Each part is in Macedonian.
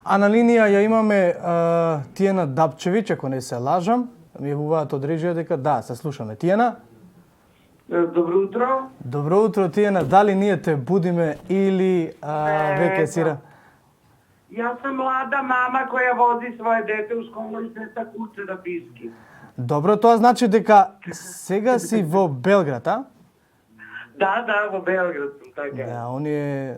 А на линија ја имаме Тијана Дапчевиќ, ако не се лажам. Ми јавуваат од режија дека да, се слушаме. Тијана? Добро утро. Добро утро, Тијана. Дали ние те будиме или веќе сира? Јас сум млада мама која вози своје дете у школа и сета куце да писки. Добро, тоа значи дека сега си во Белград, а? Да, во Белград сум, така. Да, оние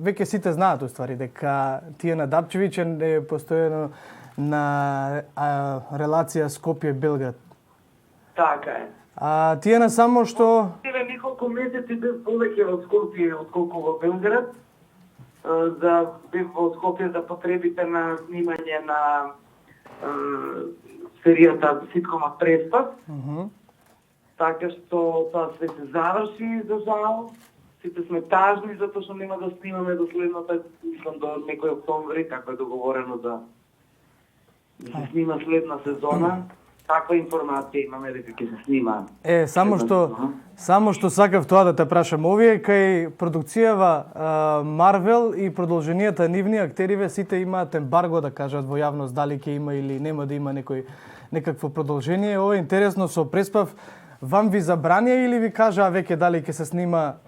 веќе сите знаат уствари дека Тијана Дапчевиќ е постојано на релација Скопје-Белград. Така е. А Тијана само што Еве неколку месеци бев повеќе во Скопје отколку во Белград. Бев во Скопје за потребите на снимање на серијата ситкомот Преспав. Така што тоа све се заврши, за жал. Сите сме тажни затоа што нема да снимаме до следната, мислам до некој октомври, како е договорено да се снима следна сезона. Таква информација имаме дека ќе се снима. Само што сакав тоа да те прашам. Овие кај продукцијава Марвел и продолженијата нивни актериве сите имаат ембарго да кажат во јавност дали ќе има или нема да има некакво продолжение. Ова е интересно со Преспав. Вам ви забранија или ви кажаа веќе дали ќе се снима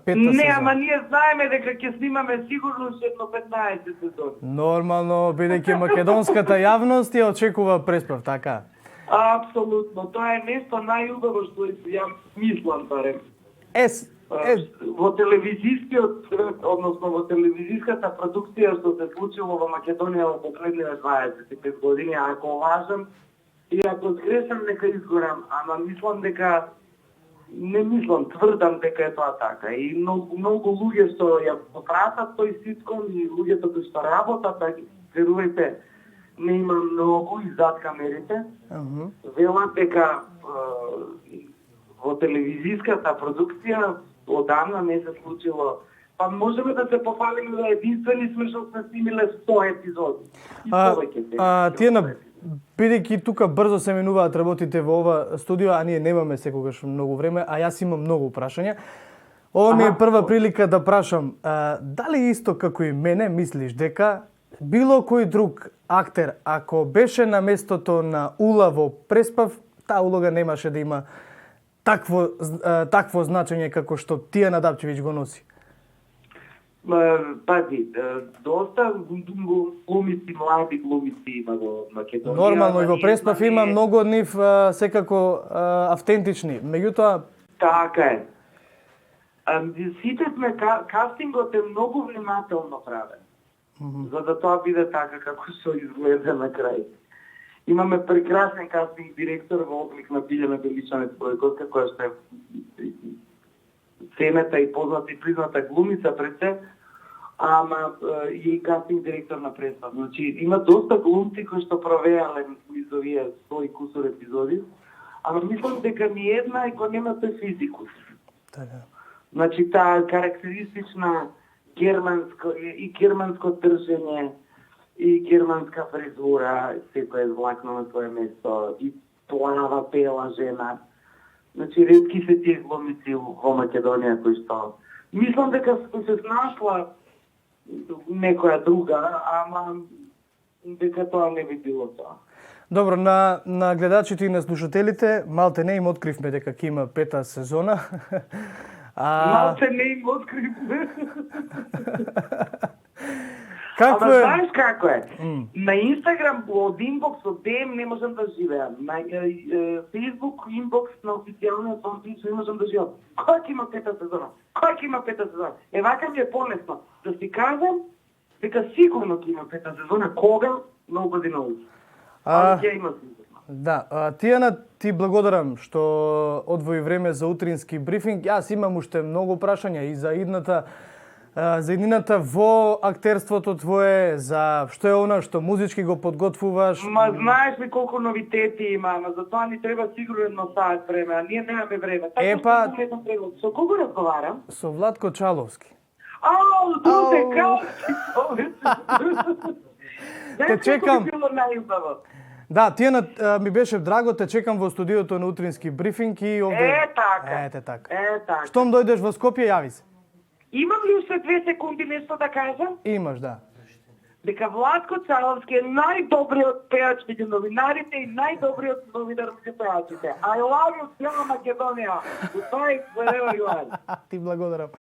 петта сезона? Не, ама ние знаеме дека ќе снимаме сигурно едно 15 сезони. Нормално, бидејќи македонската јавност ја очекува Преспав, така? Апсолутно, тоа е нешто најубаво што ја мислам барем. Во телевизискиот свет, односно во телевизиската продукција што се случило во Македонија во последниве 25 години, ако лажам и ако сгрешам нека изгорам, ама мислам дека тврдам дека е тоа така. И многу луѓе што ја попратат тој ситком и луѓето кои што работат, верувајте, не има многу и зад камерите. Велат дека во телевизиската продукција одамна не се случило. Па можеме да се пофалиме да единствени сме што сме снимиле 100 епизоди. Тијана, бидејќи тука брзо се менуваат работите во ова студио, а ние немаме секогаш многу време, а јас имам многу прашања. Ова ми е прва прилика да прашам, дали исто како и мене мислиш дека било кој друг актер, ако беше на местото на Ула во Преспав, таа улога немаше да има такво значење како што Тијана Дапчевиќ го носи? Пази, доста глумици, млади глумици има во Македонија. Нормално, и во Преспав има многу од нив секако автентични. Меѓутоа... Така е. Сите сме, кастингот е многу внимателно правен. За да тоа биде така како што изгледа на крај. Имаме прекрасен кастинг директор во облик на Билјана Беличанец Бојковска, која што е цената и позната и призната глумица пред се, ама и кастинг директор на Преспав. Значи, има доста глумци кои што провеале из овие 100 и кусур епизоди, ама мислам дека ни една и го нема тој физикус. Значи, таа карактеристична германско држење и германска фризура, секој е злакно на своје место, и плава, бела жена. Значи, ретки се тие глумици во Македонија кои што... Мислам дека се нашла некоја друга, ама дека тоа не би било тоа. Добро, на гледачите и на слушателите, малте не им откривме дека ќе има пета сезона. Малте не им откривме. Ама знаеш како е? На Инстаграм од инбокс од ДМ не можам да живеам. На Фейсбук инбокс на официјалниот фанпейдж не можам да живеам. Кој ќе има пета сезона? Кој ќе има пета сезона? Вака ми е полесно да си кажам дека сигурно ќе има пета сезона. Кога? Nobody knows. Али ќе има сигурно. Да, Тијана, ти благодарам што одвои време за утрински брифинг. Јас имам уште многу прашања и за иднината во актерството твое, за што е она што музички го подготвуваш. Знаеш ли колку новитети има, ама за тоа ни треба сигурно едно саат време, а ние немаме време. Со кого разговарам? Со Владко Чаловски. Те чекам. Да, Тијана, ми беше драго, те чекам во студиото на утрински брифинг и овде... Ете така. Штом дојдеш во Скопје, јави се. Имам ли уште 2 секунди нешто да кажам? Имаш, да. дека Владко Цаловски е најдобриот пеач меѓу новинарите и најдобриот новинар меѓу пеачите. I love you, цела Македонија. Goodbye, wherever you are. Ти благодарам.